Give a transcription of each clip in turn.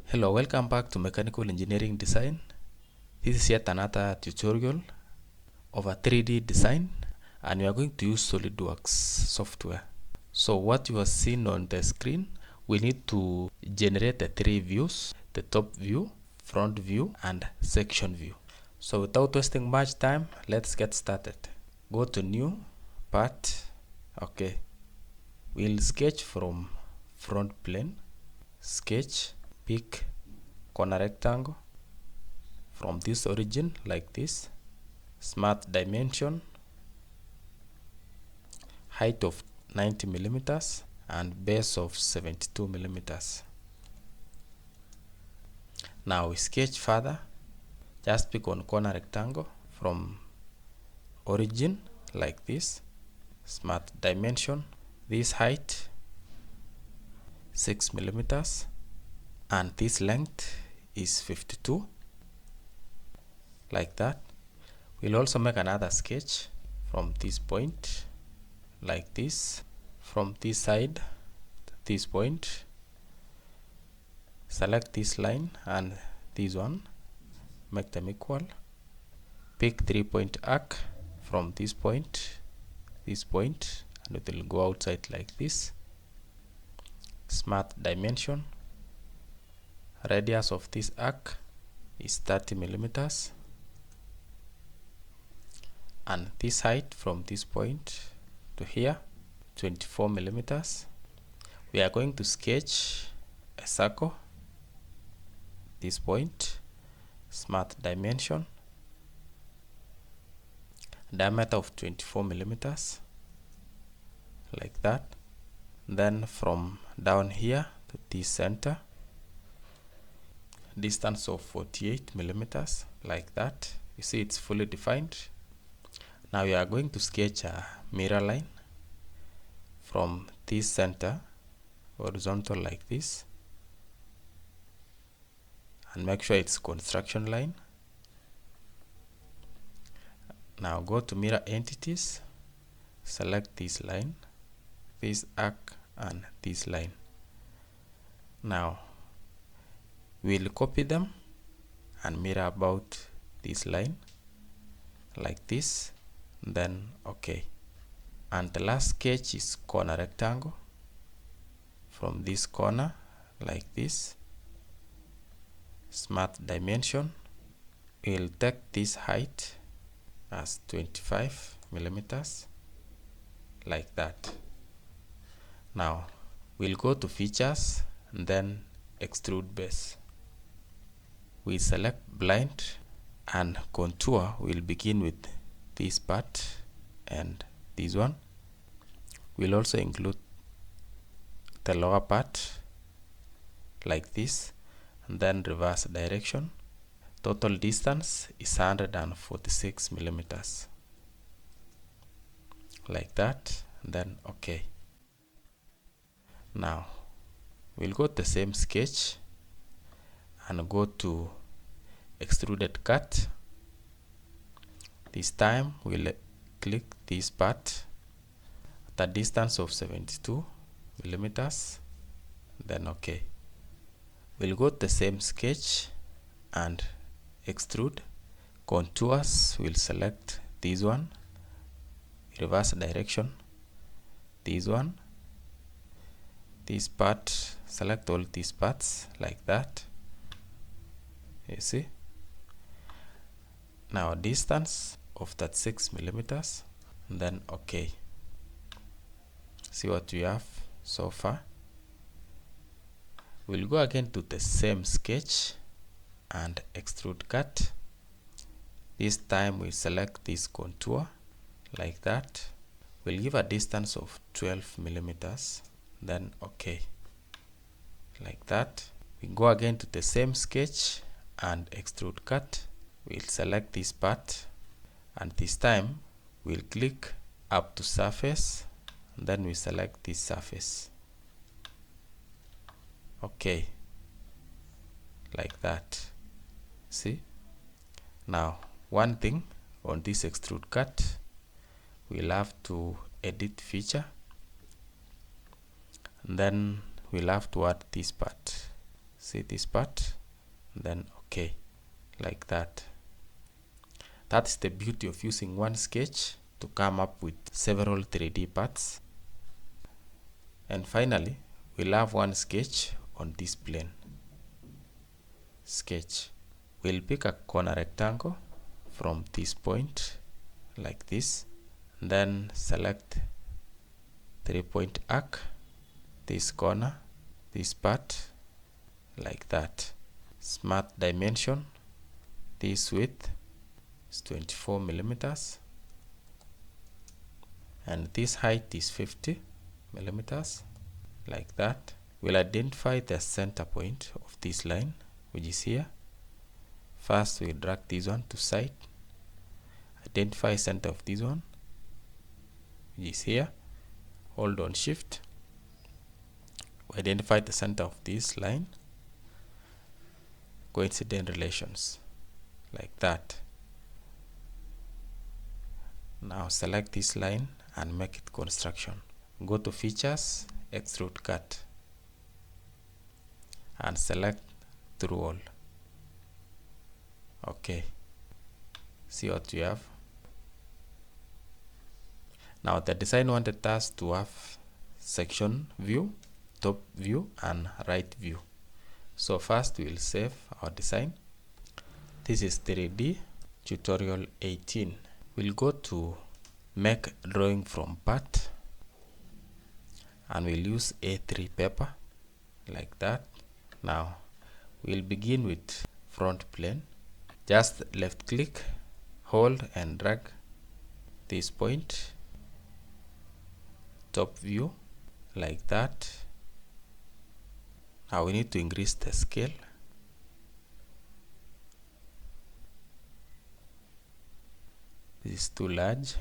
Hello, welcome back to Mechanical Engineering Design. This is yet another tutorial of a 3D design, and we are going to use Solidworks software. So what you are seeing on the screen, we need to generate the three views: the top view, front view, and section view. So without wasting much time, let's get started. Go to new part. Okay, we'll sketch from front plane. Sketch, pick corner rectangle from this origin like this, smart dimension, height of 90 millimeters and base of 72 millimeters. Now we sketch further. Just pick on corner rectangle from origin like this, smart dimension, this height 6 millimeters and this length is 52, like that. We'll also make another sketch from this point like this, from this side to this point. Select this line and this one, make them equal. Pick 3-point arc from this point, and it will go outside like this. Smart dimension, radius of this arc is 30 millimeters, and this height from this point to here 24 millimeters. We are going to sketch a circle, this point, smart dimension, diameter of 24 millimeters, like that. Then from down here to this center, distance of 48 millimeters, like that. You see it's fully defined. Now we are going to sketch a mirror line from this center, horizontal like this, and make sure it's construction line. Now go to mirror entities, select this line, this arc and this line. Now we'll copy them and mirror about this line like this, then okay. And the last sketch is corner rectangle from this corner like this, smart dimension. We'll take this height as 25 millimeters, like that. Now we'll go to features and then extrude base. We select blind and contour. We'll begin with this part and this one. We'll also include the lower part like this, and then reverse direction. Total distance is 146 millimeters, like that, and then okay. Now we'll go to the same sketch and go to extruded cut. This time we'll click this part at a distance of 72 millimeters, then okay. We'll go to the same sketch and extrude. Contours, we'll select this one, reverse direction, this one, this part, select all these parts like that. You see? Now distance of that 6 millimeters, and then okay. See what we have so far. We'll go again to the same sketch and extrude cut. This time we select this contour like that. We'll give a distance of 12 millimeters, then okay, like that. We go again to the same sketch and extrude cut. We'll select this part, and this time we'll click up to surface, and then we select this surface. Okay, like that. See? Now one thing on this extrude cut, we'll have to edit feature, and then we'll have to add this part. see this part, then okay, like that. That's the beauty of using one sketch to come up with several 3D parts. And finally, we'll have one sketch on this plane. Sketch. We'll pick a corner rectangle from this point like this, then select 3-point arc, this corner, this part, like that. Smart dimension, this width is 24 millimeters, and this height is 50 millimeters, like that. We'll identify the center point of this line, which is here. First, we'll drag this one to side, identify center of this one, which is here. Hold on shift, we identify the center of this line, coincident relations, like that. Now select this line and make it construction. Go to features, extrude cut, and select through all. Okay, see what you have. Now the design wanted us to have section view, top view, and right view. So first we'll save our design. This is 3D tutorial 18. We'll go to make drawing from part, and we'll use A3 paper like that. Now we'll begin with front plane. Just left click, hold and drag this point, top view, like that. Now we need to increase the scale. This is too large,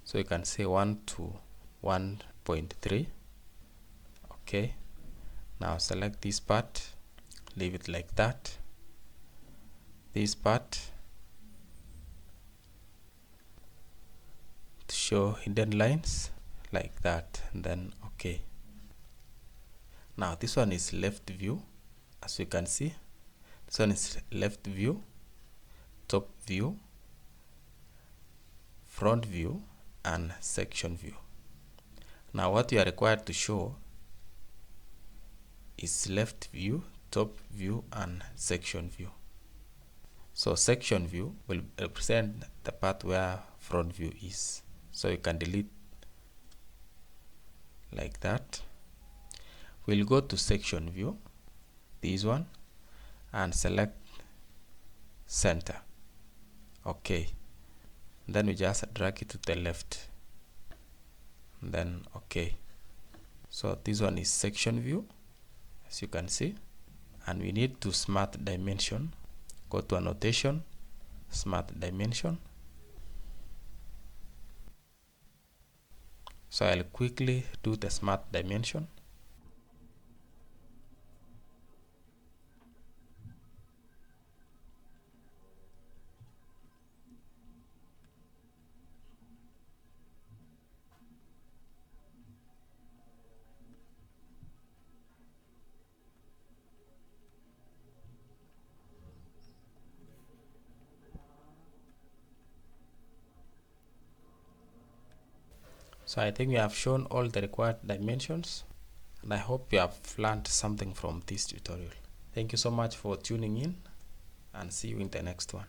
so you can say 1 to 1.3. Okay, now select this part, leave it like that. This part to show hidden lines, like that, and then okay. Now this one is left view, as you can see. This one is left view, top view, front view, and section view. Now what you are required to show is left view, top view, and section view. So section view will represent the part where front view is. So you can delete like that. We'll go to section view, this one, and select center. Okay. Then we just drag it to the left. Then okay. So this one is section view, as you can see, and we need to smart dimension. Go to annotation, smart dimension. So I'll quickly do the smart dimension. So I think we have shown all the required dimensions, and I hope you have learned something from this tutorial. Thank you so much for tuning in, and see you in the next one.